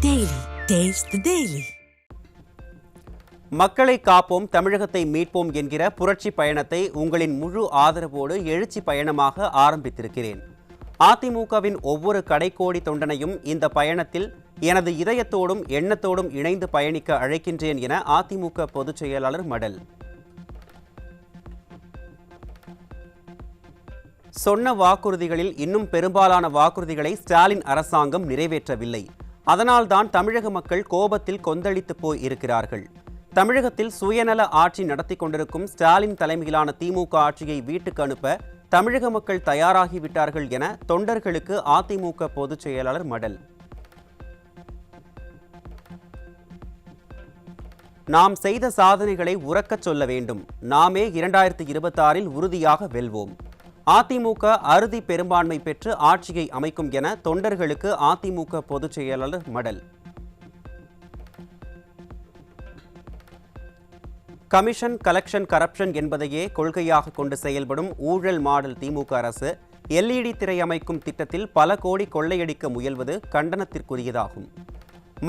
Daily. Taste the Daily. மக்களை காப்போம் தமிழகத்தை மீட்போம் என்கிற புரட்சி பயணத்தை உங்களின் முழு ஆதரவோடு எழுச்சி பயணமாக ஆரம்பித்திருக்கிறேன். அதிமுகவின் ஒவ்வொரு கடைக்கோடி தொண்டனையும் இந்த பயணத்தில் எனது இதயத்தோடும் எண்ணத்தோடும் இணைந்து பயணிக்க அழைக்கின்றேன் என அதிமுக பொதுச் செயலாளர் மடல். சொன்ன வாக்குறுதிகளில் இன்னும் பெரும்பாலான வாக்குறுதிகளை ஸ்டாலின் அரசாங்கம் நிறைவேற்றவில்லை. அதனால்தான் தமிழக மக்கள் கோபத்தில் கொந்தளித்து போய் இருக்கிறார்கள். தமிழகத்தில் சுயநல ஆட்சி நடத்தி கொண்டிருக்கும் ஸ்டாலின் தலைமையிலான திமுக ஆட்சியை வீட்டுக்கு அனுப்ப தமிழக மக்கள் தயாராகிவிட்டார்கள் என தொண்டர்களுக்கு அதிமுக பொதுச் செயலாளர் மடல். நாம் செய்த சாதனைகளை உரக்கச் சொல்ல வேண்டும். நாமே 2026 உறுதியாக வெல்வோம். அதிமுக அறுதி பெரும்பான்மை பெற்று ஆட்சியை அமைக்கும் என தொண்டர்களுக்கு அதிமுக பொதுச் செயலாளர் மடல். கமிஷன் கலெக்ஷன் கரப்ஷன் என்பதையே கொள்கையாக கொண்டு செயல்படும் ஊழல் மாடல் திமுக அரசு LED திரை அமைக்கும் திட்டத்தில் பல கோடி கொள்ளையடிக்க முயல்வது கண்டனத்திற்குரியதாகும்.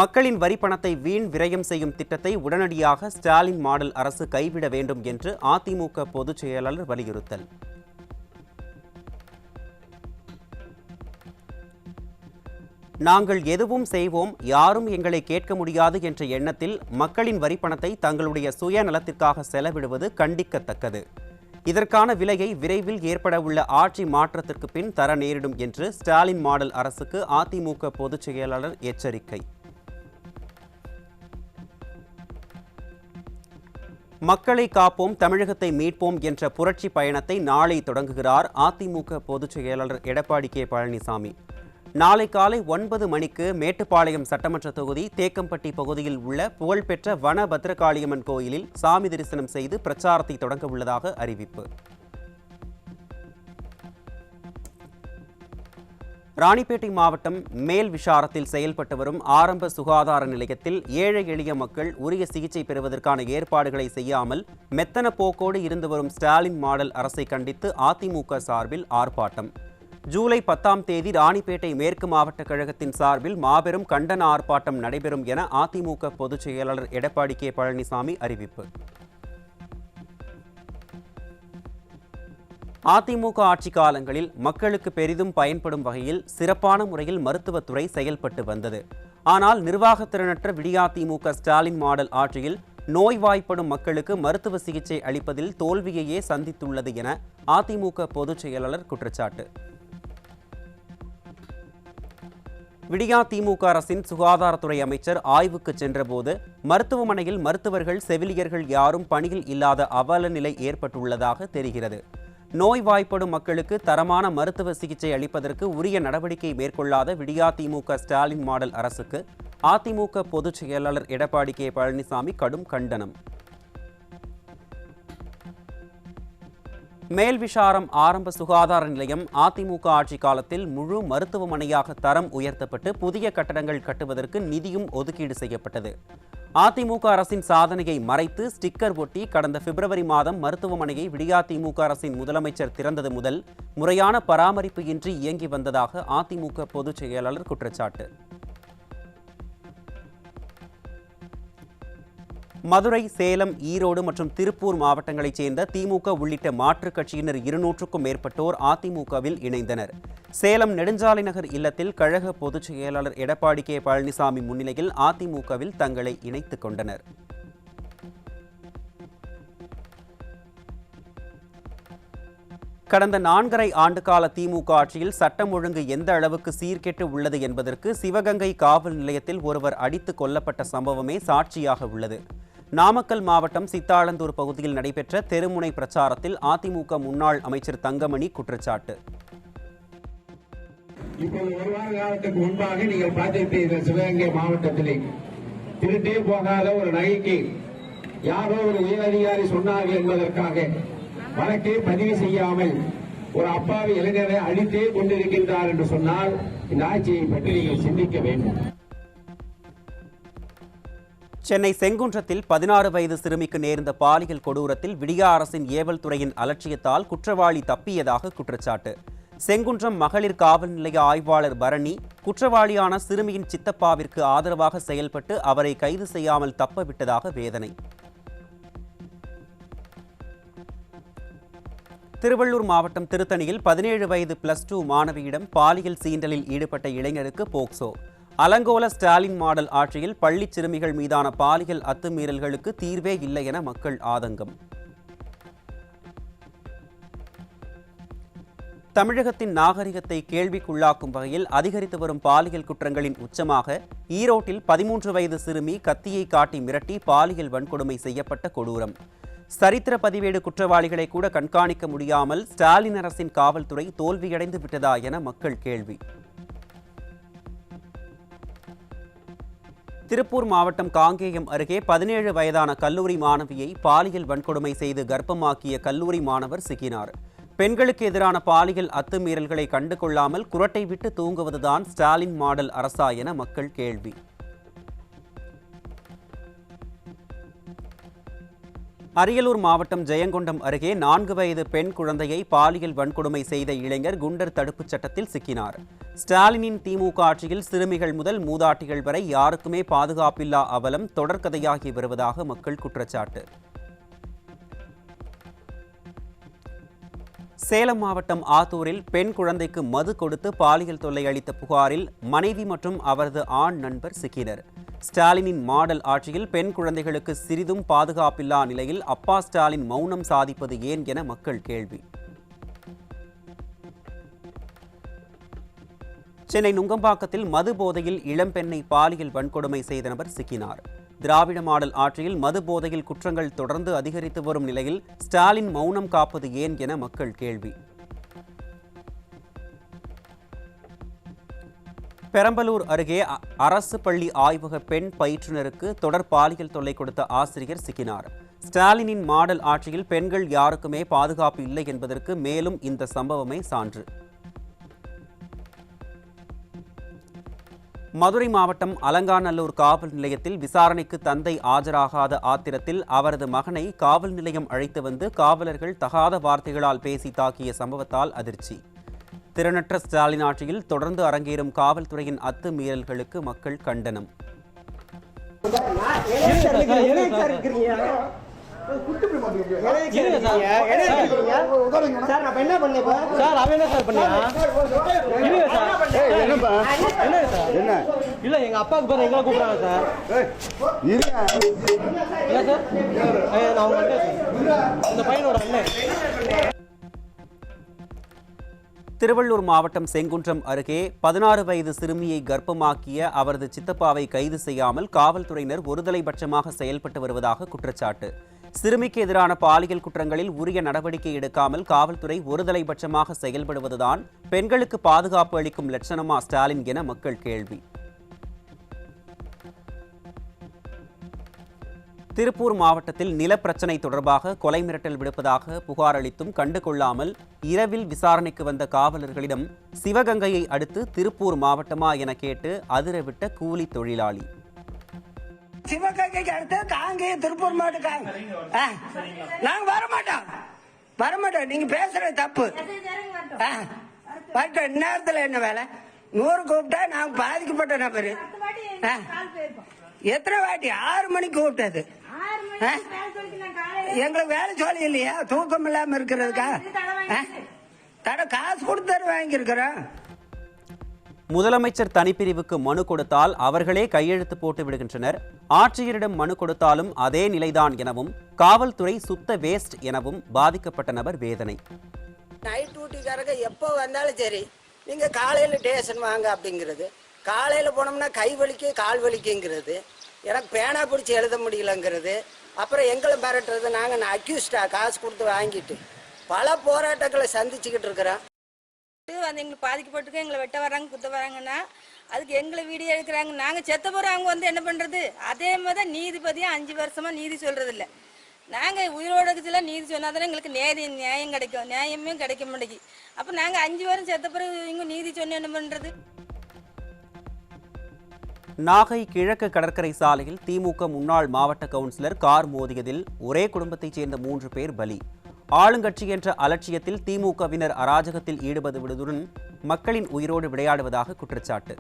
மக்களின் வரி பணத்தை வீண் விரயம் செய்யும் திட்டத்தை உடனடியாக ஸ்டாலின் மாடல் அரசு கைவிட வேண்டும் என்று அதிமுக பொதுச் செயலாளர் வலியுறுத்தல். நாங்கள் எதுவும் செய்வோம், யாரும் எங்களை கேட்க முடியாது என்ற எண்ணத்தில் மக்களின் வரிப்பணத்தை தங்களுடைய சுயநலத்திற்காக செலவிடுவது கண்டிக்கத்தக்கது. இதற்கான விலையை விரைவில் ஏற்படவுள்ள ஆட்சி மாற்றத்திற்கு பின் தர நேரிடும் என்று ஸ்டாலின் மாடல் அரசுக்கு அதிமுக பொதுச் செயலாளர் எச்சரிக்கை. மக்களை காப்போம் தமிழகத்தை மீட்போம் என்ற புரட்சி பயணத்தை நாளை தொடங்குகிறார் அதிமுக பொதுச் செயலாளர் எடப்பாடி கே பழனிசாமி. நாளை காலை 9 மணிக்கு மேட்டுப்பாளையம் சட்டமன்ற தொகுதி தேக்கம்பட்டி பகுதியில் உள்ள புகழ்பெற்ற வன பத்ரகாளியம்மன் கோயிலில் சாமி தரிசனம் செய்து பிரச்சாரத்தை தொடங்க உள்ளதாக அறிவிப்பு. ராணிப்பேட்டை மாவட்டம் மேல் விஷாரத்தில் செயல்பட்டு வரும் ஆரம்ப சுகாதார நிலையத்தில் ஏழை எளிய மக்கள் உரிய சிகிச்சை பெறுவதற்கான ஏற்பாடுகளை செய்யாமல் மெத்தன போக்கோடு இருந்து வரும் ஸ்டாலின் மாடல் அரசை கண்டித்து அதிமுக சார்பில் ஆர்ப்பாட்டம். ஜூலை 10ஆம் தேதி ராணிப்பேட்டை மேற்கு மாவட்ட கழகத்தின் சார்பில் மாபெரும் கண்டன ஆர்ப்பாட்டம் நடைபெறும் என அதிமுக பொதுச் செயலாளர் எடப்பாடி கே பழனிசாமி அறிவிப்பு. அதிமுக ஆட்சி காலங்களில் மக்களுக்கு பெரிதும் பயன்படும் வகையில் சிறப்பான முறையில் மருத்துவத்துறை செயல்பட்டு வந்தது. ஆனால் நிர்வாகத்திறனற்ற விடியாதிமுக ஸ்டாலின் மாடல் ஆட்சியில் நோய்வாய்ப்படும் மக்களுக்கு மருத்துவ சிகிச்சை அளிப்பதில் தோல்வியையே சந்தித்துள்ளது என அதிமுக பொதுச் செயலாளர் குற்றச்சாட்டு. விடியா திமுக அரசின் சுகாதாரத்துறை அமைச்சர் ஆய்வுக்கு சென்றபோது மருத்துவமனையில் மருத்துவர்கள் செவிலியர்கள் யாரும் பணியில் இல்லாத அவல நிலை ஏற்பட்டுள்ளதாக தெரிகிறது. நோய்வாய்ப்படும் மக்களுக்கு தரமான மருத்துவ சிகிச்சை அளிப்பதற்கு உரிய நடவடிக்கை மேற்கொள்ளாத விடியா திமுக ஸ்டாலின் மாடல் அரசுக்கு அதிமுக பொதுச் செயலாளர் எடப்பாடி கே பழனிசாமி கடும் கண்டனம். மேல்விஷாரம் ஆரம்ப சுகாதார நிலையம் அதிமுக ஆட்சி காலத்தில் முழு மருத்துவமனையாக தரம் உயர்த்தப்பட்டு புதிய கட்டடங்கள் கட்டுவதற்கு நிதியும் ஒதுக்கீடு செய்யப்பட்டது. அதிமுக அரசின் சாதனையை மறைத்து ஸ்டிக்கர் ஒட்டி கடந்த பிப்ரவரி மாதம் மருத்துவமனையை விடியா திமுக அரசின் முதலமைச்சர் திறந்தது முதல் முறையான பராமரிப்பு இன்றி இயங்கி வந்ததாக அதிமுக பொதுச் செயலாளர் குற்றச்சாட்டு. மதுரை, சேலம், ஈரோடு மற்றும் திருப்பூர் மாவட்டங்களைச் சேர்ந்த திமுக உள்ளிட்ட மாற்றுக் கட்சியினர் 200க்கும் மேற்பட்டோர் அதிமுகவில் இணைந்தனர். சேலம் நெடுஞ்சாலை நகர் இல்லத்தில் கழக பொதுச் செயலாளர் எடப்பாடி கே பழனிசாமி முன்னிலையில் அதிமுகவில் தங்களை இணைத்துக் கொண்டனர். கடந்த 4.5 ஆண்டுகால திமுக ஆட்சியில் சட்டம் ஒழுங்கு எந்த அளவுக்கு சீர்கெட்டு உள்ளது என்பதற்கு சிவகங்கை காவல் நிலையத்தில் ஒருவர் அடித்து கொல்லப்பட்ட சம்பவமே சாட்சியாக உள்ளது. நாமக்கல் மாவட்டம் சித்தாளந்தூர் பகுதியில் நடைபெற்ற தெருமுனை பிரச்சாரத்தில் அதிமுக முன்னாள் அமைச்சர் தங்கமணி குற்றச்சாட்டு. இப்போது ஒரு வார காலத்துக்கு முன்பாக நீங்கள் பார்த்திருப்பீர்கள், சிவகங்கை மாவட்டத்திலே திருட்டே போகாத ஒரு நகைக்கு யாரோ ஒரு உயரதிகாரி சொன்னார்கள் என்பதற்காக வழக்கை பதிவு செய்யாமல் ஒரு அப்பாவி இளைஞரை அழித்தே கொண்டிருக்கின்றார் என்று சொன்னால் இந்த ஆட்சியை பற்றி நீங்கள் சிந்திக்க வேண்டும். சென்னை செங்குன்றத்தில் 16 வயது சிறுமிக்கு நேர்ந்த பாலியல் கொடூரத்தில் விடியா அரசின் ஏவல் துறையின் அலட்சியத்தால் குற்றவாளி தப்பியதாக குற்றச்சாட்டு. செங்குன்றம் மகளிர் காவல் நிலைய ஆய்வாளர் பரணி குற்றவாளியான சிறுமியின் சித்தப்பாவிற்கு ஆதரவாக செயல்பட்டு அவரை கைது செய்யாமல் தப்பவிட்டதாக வேதனை. திருவள்ளூர் மாவட்டம் திருத்தணியில் 17 வயது +2 மாணவியிடம் பாலியல் சீண்டலில் ஈடுபட்ட இளைஞருக்கு போக்சோ. அலங்கோல ஸ்டாலின் மாடல் ஆட்சியில் பள்ளி சிறுமிகள் மீதான பாலியல் அத்துமீறல்களுக்கு தீர்வே இல்லை என மக்கள் ஆதங்கம். தமிழகத்தின் நாகரிகத்தை கேள்விக்குள்ளாக்கும் வகையில் அதிகரித்து வரும் பாலியல் குற்றங்களின் உச்சமாக ஈரோட்டில் 13 வயது சிறுமி கத்தியை காட்டி மிரட்டி பாலியல் வன்கொடுமை செய்யப்பட்ட கொடூரம். சரித்திர பதிவேடு குற்றவாளிகளை கூட கண்காணிக்க முடியாமல் ஸ்டாலின் அரசின் காவல்துறை தோல்வியடைந்து விட்டதா என மக்கள் கேள்வி. திருப்பூர் மாவட்டம் காங்கேயம் அருகே 17 வயதான கல்லூரி மாணவியை பாலியல் வன்கொடுமை செய்து கர்ப்பமாக்கிய கல்லூரி மாணவர் சிக்கினார். பெண்களுக்கு எதிரான பாலியல் அத்துமீறல்களை கண்டுகொள்ளாமல் குரட்டை விட்டு தூங்குவதுதான் ஸ்டாலின் மாடல் அரசா என மக்கள் கேள்வி. அரியலூர் மாவட்டம் ஜெயங்கொண்டம் அருகே 4 வயது பெண் குழந்தையை பாலியல் வன்கொடுமை செய்த இளைஞர் குண்டர் தடுப்புச் சட்டத்தில் சிக்கினார். ஸ்டாலினின் திமுக ஆட்சியில் சிறுமிகள் முதல் மூதாட்டிகள் வரை யாருக்குமே பாதுகாப்பில்லா அவலம் தொடர்கதையாகி வருவதாக மக்கள் குற்றச்சாட்டு. சேலம் மாவட்டம் ஆத்தூரில் பெண் குழந்தைக்கு மது கொடுத்து பாலியல் தொல்லை அளித்த புகாரில் மனைவி மற்றும் அவரது ஆண் நண்பர் சிக்கினர். ஸ்டாலினின் மாடல் ஆட்சியில் பெண் குழந்தைகளுக்கு சிறிதும் பாதுகாப்பில்லா நிலையில் அப்பா ஸ்டாலின் மௌனம் சாதிப்பது ஏன் என மக்கள் கேள்வி. சென்னை நுங்கம்பாக்கத்தில் மது போதையில் இளம்பெண்ணை பாலியல் வன்கொடுமை செய்த நபர் சிக்கினார். திராவிட மாடல் ஆட்சியில் மது போதையில் குற்றங்கள் தொடர்ந்து அதிகரித்து வரும் நிலையில் ஸ்டாலின் மௌனம் காப்பது ஏன் என மக்கள் கேள்வி. பெரம்பலூர் அருகே அரசு பள்ளி ஆய்வக பெண் பயிற்றுனருக்கு தொடர் பாலியல் தொல்லை கொடுத்த ஆசிரியர் சிக்கினார். ஸ்டாலினின் மாடல் ஆட்சியில் பெண்கள் யாருக்குமே பாதுகாப்பு இல்லை என்பதற்கு மேலும் இந்த சம்பவமே சான்று. மதுரை மாவட்டம் அலங்காநல்லூர் காவல் நிலையத்தில் விசாரணைக்கு தந்தை ஆஜராகாத ஆத்திரத்தில் அவரது மகனை காவல் நிலையம் அழைத்து வந்து காவலர்கள் தகாத வார்த்தைகளால் பேசி தாக்கிய சம்பவத்தால் அதிர்ச்சி. திறனற்ற ஸ்டாலின் ஆட்சியில் தொடர்ந்து அரங்கேறும் காவல்துறையின் அத்துமீறல்களுக்கு மக்கள் கண்டனம். திருவள்ளூர் மாவட்டம் செங்குன்றம் அருகே 16 வயது சிறுமியை கர்ப்பமாக்கிய அவரது சித்தப்பாவை கைது செய்யாமல் காவல்துறையினர் ஒருதலைபட்சமாக செயல்பட்டு வருவதாக குற்றச்சாட்டு. சிறுமிக்கு எதிரான பாலியல் குற்றங்களில் உரிய நடவடிக்கை எடுக்காமல் காவல்துறை ஒருதலைபட்சமாக செயல்படுவதுதான் பெண்களுக்கு பாதுகாப்பு அளிக்கும் லட்சணமா ஸ்டாலின் என மக்கள் கேள்வி. திருப்பூர் மாவட்டத்தில் நிலப்பிரச்சினை தொடர்பாக கொலை மிரட்டல் விடுப்பதாக புகார் அளித்தும் கண்டுகொள்ளாமல் இரவில் விசாரணைக்கு வந்த காவலர்களிடம் சிவகங்கையை அடுத்து திருப்பூர் மாவட்டமா என கேட்டு அதிரவிட்ட கூலி தொழிலாளி. சிவகங்கைக்கு அடுத்து காங்கேய திருப்பூர் மாவட்டம். நாங்க வரமாட்டோம். நீங்க பேசுறது தப்பு. நேரத்தில் என்ன வேலை? 100 கூப்பிட்டா நாங்க பாதிக்கப்பட்ட நபரு. எத்தனை வாட்டி? 6 மணிக்கு கூப்பிட்டது. எங்களுக்கு வேலை சொல்லி இல்லையா? தூக்கம் இல்லாம இருக்கிறதுக்கா? காசு கொடுத்து வாங்கியிருக்கிறோம். முதலமைச்சர் தனிப்பிரிவுக்கு மனு கொடுத்தால் அவர்களே கையெழுத்து போட்டு விடுகின்றனர். ஆட்சியரிடம் மனு கொடுத்தாலும் அதே நிலைதான் எனவும் காவல்துறை சுத்த வேஸ்ட் எனவும் பாதிக்கப்பட்ட நபர் வேதனை. நைட் டியூட்டிக்காரங்க எப்போ வந்தாலும் சரி, நீங்க காலையில ஸ்டேஷன் வாங்க அப்படிங்கிறது. காலையில போனோம்னா கை வலிக்கு கால் வலிக்குங்கிறது. எனக்கு பேனா பிடிச்சி எழுத முடியலங்கிறது. அப்புறம் எங்களை மிரட்டுறது. நாங்கள் அக்யூஸ்டா காசு கொடுத்து வாங்கிட்டு பல போராட்டங்களை சந்திச்சுக்கிட்டு இருக்கிறோம். வந்து எங்களுக்கு பாதிக்கப்பட்டிருக்கோம். எங்களை வெட்ட வராங்க, குத்த வராங்கன்னா அதுக்கு எங்களை வீடியோ எடுக்கிறாங்க. நாங்கள் செத்த போகிறோம். அவங்க வந்து என்ன பண்ணுறது? அதே மாதிரி தான் நீதிபதியாக 5 வருஷமாக நீதி சொல்கிறது இல்லை. நாங்கள் உயிரோடத்தில் நீதி சொன்னால் தானே எங்களுக்கு நியாயம் கிடைக்கும். நியாயமே கிடைக்க மாட்டேங்குது. அப்போ நாங்கள் 5 வருஷம் செத்த பிறகு இவங்க நீதி சொன்ன என்ன பண்ணுறது? நாகை கிழக்கு கடற்கரை சாலையில் திமுக முன்னாள் மாவட்ட கவுன்சிலர் கார் மோதியதில் ஒரே குடும்பத்தைச் சேர்ந்த 3 பேர் பலி. ஆளுங்கட்சி என்ற அலட்சியத்தில் திமுகவினர் அராஜகத்தில் ஈடுபடுவதுடன் மக்களின் உயிரோடு விளையாடுவதாக குற்றச்சாட்டு.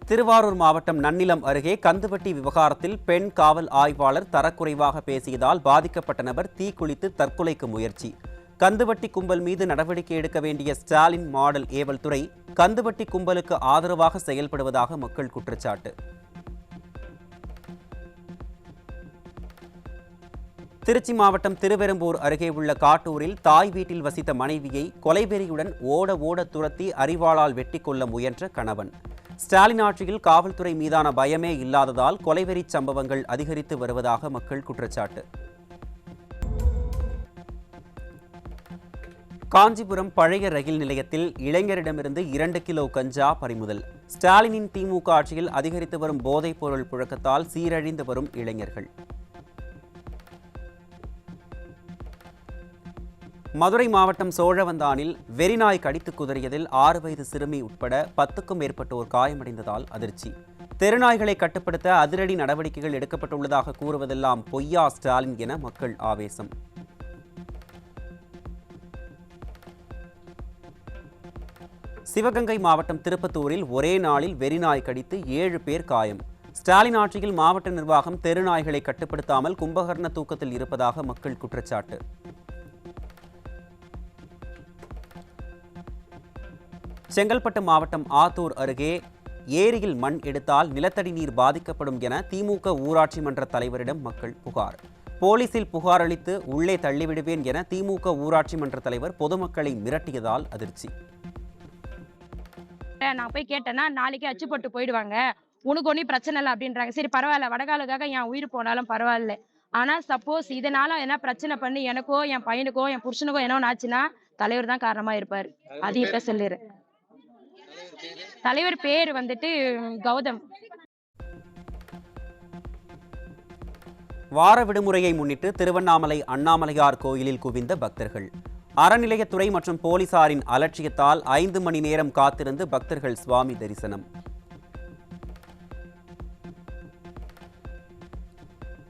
திருவாரூர் மாவட்டம் நன்னிலம் அருகே கந்துவட்டி விவகாரத்தில் பெண் காவல் ஆய்வாளர் தரக்குறைவாக பேசியதால் பாதிக்கப்பட்ட நபர் தீக்குளித்து தற்கொலைக்கு முயற்சி. கந்துவட்டி கும்பல் மீது நடவடிக்கை எடுக்க வேண்டிய ஸ்டாலின் மாடல் ஏவல் துறை கந்துவட்டி கும்பலுக்கு ஆதரவாக செயல்படுவதாக மக்கள் குற்றச்சாட்டு. திருச்சி மாவட்டம் திருவெரும்பூர் அருகே உள்ள காட்டூரில் தாய் வீட்டில் வசித்த மனைவியை கொலைவெறியுடன் ஓட துரத்தி அரிவாளால் வெட்டி கொள்ள முயன்ற கணவன். ஸ்டாலின் ஆட்சியில் காவல்துறை மீதான பயமே இல்லாததால் கொலைவெறி சம்பவங்கள் அதிகரித்து வருவதாக மக்கள் குற்றச்சாட்டு. காஞ்சிபுரம் பழைய ரயில் நிலையத்தில் இளைஞரிடமிருந்து 2 கிலோ கஞ்சா பறிமுதல். ஸ்டாலினின் திமுக ஆட்சியில் அதிகரித்து வரும் போதைப் பொருள் புழக்கத்தால் சீரழிந்து வரும் இளைஞர்கள். மதுரை மாவட்டம் சோழவந்தானில் வெறிநாய் கடித்து குதறியதில் 6 வயது சிறுமி உட்பட 10க்கும் மேற்பட்டோர் காயமடைந்ததால் அதிர்ச்சி. தெருநாய்களை கட்டுப்படுத்த அதிரடி நடவடிக்கைகள் எடுக்கப்பட்டுள்ளதாக கூறுவதெல்லாம் பொய்யா ஸ்டாலின் என மக்கள் ஆவேசம். சிவகங்கை மாவட்டம் திருப்பத்தூரில் ஒரே நாளில் வெறிநாய் கடித்து 7 பேர் காயம். ஸ்டாலின் ஆட்சியில் மாவட்ட நிர்வாகம் தெருநாய்களை கட்டுப்படுத்தாமல் கும்பகர்ண தூக்கத்தில் இருப்பதாக மக்கள் குற்றச்சாட்டு. செங்கல்பட்டு மாவட்டம் ஆத்தூர் அருகே ஏரியில் மண் எடுத்தால் நிலத்தடி நீர் பாதிக்கப்படும் என திமுக ஊராட்சி மன்ற தலைவரிடம் மக்கள் புகார். போலீசில் புகார் அளித்து உள்ளே தள்ளிவிடுவேன் என திமுக ஊராட்சி மன்ற தலைவர் பொதுமக்களை மிரட்டியதால் அதிர்ச்சி. நான் போய் கேட்டேன்னா நாளைக்கு அச்சு போட்டு போயிடுவாங்க, உனக்கு ஒன்றும் பிரச்சனை இல்லை அப்படின்றாங்க. சரி பரவாயில்ல, வடகாலுக்காக என் உயிர் போனாலும் பரவாயில்ல. ஆனா சப்போஸ் இதனால என்ன பிரச்சனை பண்ணி எனக்கோ என் பையனுக்கோ என் புருஷனுக்கோ என்ன ஆச்சுன்னா தலைவர் தான் காரணமா இருப்பாரு. அதையும் இப்ப சொல்லிடுறேன். தலைவர் பேர் வந்துட்டு கௌதம். வார விடுமுறையை முன்னிட்டு திருவண்ணாமலை அண்ணாமலையார் கோயிலில் குவிந்த பக்தர்கள். அறநிலையத்துறை மற்றும் போலீசாரின் அலட்சியத்தால் 5 மணி நேரம் காத்திருந்து பக்தர்கள் சுவாமி தரிசனம்.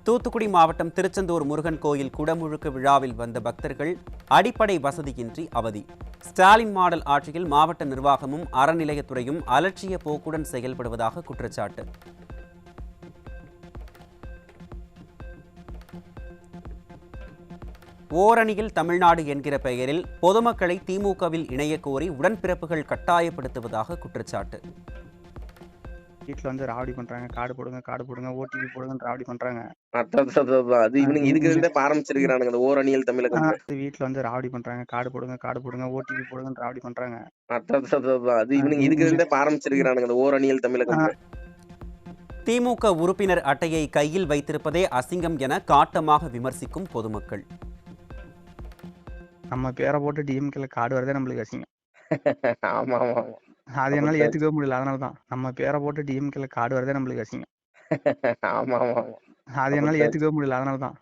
தூத்துக்குடி மாவட்டம் திருச்செந்தூர் முருகன் கோயில் குடமுழுக்கு விழாவில் வந்த பக்தர்கள் அடிப்படை வசதியின்றி அவதி. ஸ்டாலின் மாடல் ஆட்சியில் மாவட்ட நிர்வாகமும் அறநிலையத்துறையும் அலட்சிய போக்குடன் செயல்படுவதாக குற்றச்சாட்டு. ஓரணியில் தமிழ்நாடு என்கிற பெயரில் பொதுமக்களை திமுகவில் இணைய கோரி உடன்பிறப்புகள் கட்டாயப்படுத்துவதாக குற்றச்சாட்டு. வீட்டில் வந்து ராவடி பண்றாங்க, கார்டு போடுங்க ஓடிபி போடுங்கன்னு ராவடி பண்றாங்க. அது இவனுங்க இதுக்கு இருந்தே ஆரம்பிச்சிருக்கானுங்க. அந்த ஓரணியல் தமிழகம் வீட்டில் வந்து ராவடி பண்றாங்க, கார்டு போடுங்க ஓடிபி போடுங்கன்னு ராவடி பண்றாங்க. அது இவனுங்க இதுக்கு இருந்தே ஆரம்பிச்சிருக்கானுங்க. அந்த ஓரணியல் தமிழகம். திமுக உறுப்பினர் அட்டையை கையில் வைத்திருப்பதே அசிங்கம் என காட்டமாக விமர்சிக்கும் பொதுமக்கள். நம்ம பேரை போட்டு டிஎம்கேல கார்டு வரதே நம்மளுக்கு அசிங்கம். ஆமா ஆமா, அது என்னால ஏத்துக்கவே முடியல. அதனாலதான் நம்ம பேரை போட்டு டிஎம்கேல கார்டு வரதே நம்மளுக்கு அசிங்கம். ஆமா ஆமா, அது என்னால ஏத்துக்கவே முடியல. அதனாலதான்.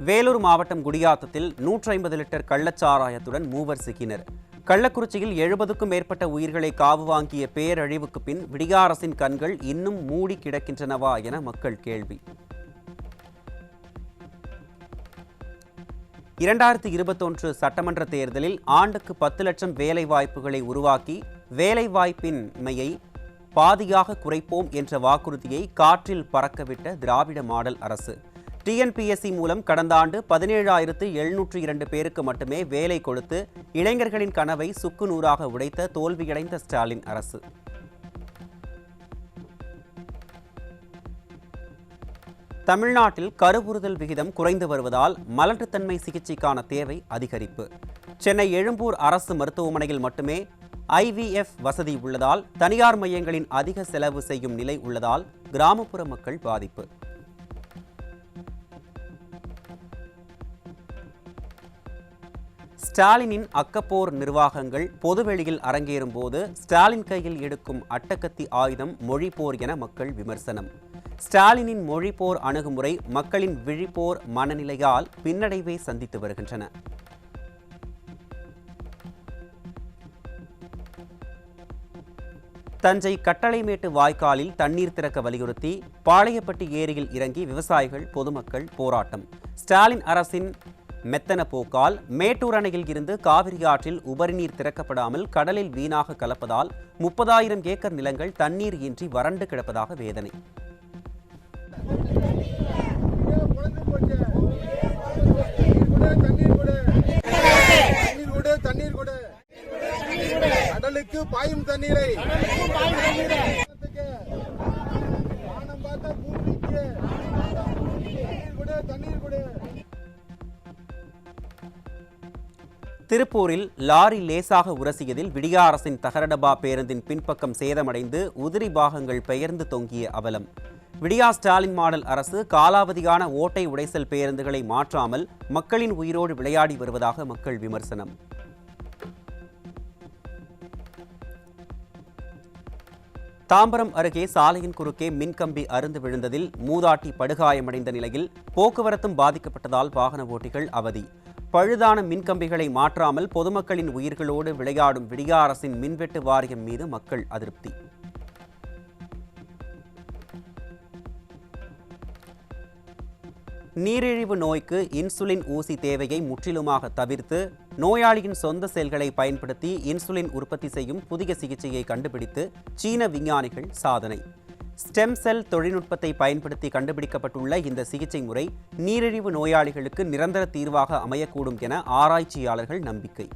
வேலூர் மாவட்டம் குடியாத்தத்தில் 150 லிட்டர் கள்ளச்சாராயத்துடன் 3 சிக்கினர். கள்ளக்குறிச்சியில் 70க்கும் மேற்பட்ட உயிர்களை காவு வாங்கிய பேரழிவுக்கு பின் விடிய அரசின் கண்கள் இன்னும் மூடி கிடக்கின்றனவா என மக்கள் கேள்வி. 2021 சட்டமன்ற தேர்தலில் ஆண்டுக்கு 10 லட்சம் வேலை வாய்ப்புகளை உருவாக்கி வேலைவாய்ப்பின்மையை பாதியாக குறைப்போம் என்ற வாக்குறுதியை காற்றில் பறக்கவிட்ட திராவிட மாடல் அரசு. டிஎன்பிஎஸ்சி மூலம் கடந்த ஆண்டு 17,702 பேருக்கு மட்டுமே வேலை கொடுத்து இளைஞர்களின் கனவை சுக்குநூறாக உடைத்த தோல்வியடைந்த ஸ்டாலின் அரசு. தமிழ்நாட்டில் கருவுறுதல் விகிதம் குறைந்து வருவதால் மலட்டுத்தன்மை சிகிச்சைக்கான தேவை அதிகரிப்பு. சென்னை எழும்பூர் அரசு மருத்துவமனையில் மட்டுமே IVF வசதி உள்ளதால் தனியார் மையங்களின் அதிக செலவு செய்யும் நிலை உள்ளதால் கிராமப்புற மக்கள் பாதிப்பு. ஸ்டாலினின் அக்கப்போர் நிர்வாகங்கள் பொதுவெளியில் அரங்கேறும் போது ஸ்டாலின் கையில் எடுக்கும் அட்டகத்தி ஆயுதம் மொழிப்போர் என மக்கள் விமர்சனம். ஸ்டாலினின் மொழிப்போர் அணுகுமுறை மக்களின் விழிப்போர் மனநிலையால் பின்னடைவை சந்தித்து வருகின்றன. தஞ்சை கட்டளைமேட்டு வாய்க்காலில் தண்ணீர் திறக்க வலியுறுத்தி பாளையப்பட்டி ஏரியில் இறங்கி விவசாயிகள் பொதுமக்கள் போராட்டம். ஸ்டாலின் அரசின் மெத்தன போக்கால் மேட்டூர் அணையில் இருந்து காவிரி ஆற்றில் உபரிநீர் திறக்கப்படாமல் கடலில் வீணாக கலப்பதால் 30,000 ஏக்கர் நிலங்கள் தண்ணீர் இன்றி வறண்டு கிடப்பதாக வேதனை. கடலுக்கு பாயும் தண்ணீரை திருப்பூரில் லாரி லேசாக உரசியதில் விடியா அரசின் தகரடபா பேருந்தின் பின்பக்கம் சேதமடைந்து உதிரி பாகங்கள் பெயர்ந்து தொங்கிய அவலம். விடியா ஸ்டாலின் மாடல் அரசு காலாவதியான ஓட்டை உடைசல் பேருந்துகளை மாற்றாமல் மக்களின் உயிரோடு விளையாடி வருவதாக மக்கள் விமர்சனம். தாம்பரம் அருகே சாலையின் குறுக்கே மின்கம்பி அறுந்து விழுந்ததில் மூதாட்டி படுகாயமடைந்த நிலையில் போக்குவரத்தும் பாதிக்கப்பட்டதால் வாகன ஓட்டிகள் அவதி. பழுதான மின்கம்பிகளை மாற்றாமல் பொதுமக்களின் உயிர்களோடு விளையாடும் விடியா அரசின் மின்வெட்டு வாரியம் மீது மக்கள் அதிருப்தி. நீரிழிவு நோய்க்கு இன்சுலின் ஊசி தேவையை முற்றிலுமாக தவிர்த்து நோயாளியின் சொந்த செல்களை பயன்படுத்தி இன்சுலின் உற்பத்தி செய்யும் புதிய சிகிச்சையை கண்டுபிடித்து சீன விஞ்ஞானிகள் சாதனை. ஸ்டெம் செல் தொழில்நுட்பத்தை பயன்படுத்தி கண்டுபிடிக்கப்பட்டுள்ள இந்த சிகிச்சை முறை நீரிழிவு நோயாளிகளுக்கு நிரந்தர தீர்வாக அமையக்கூடும் என ஆராய்ச்சியாளர்கள் நம்பிக்கை.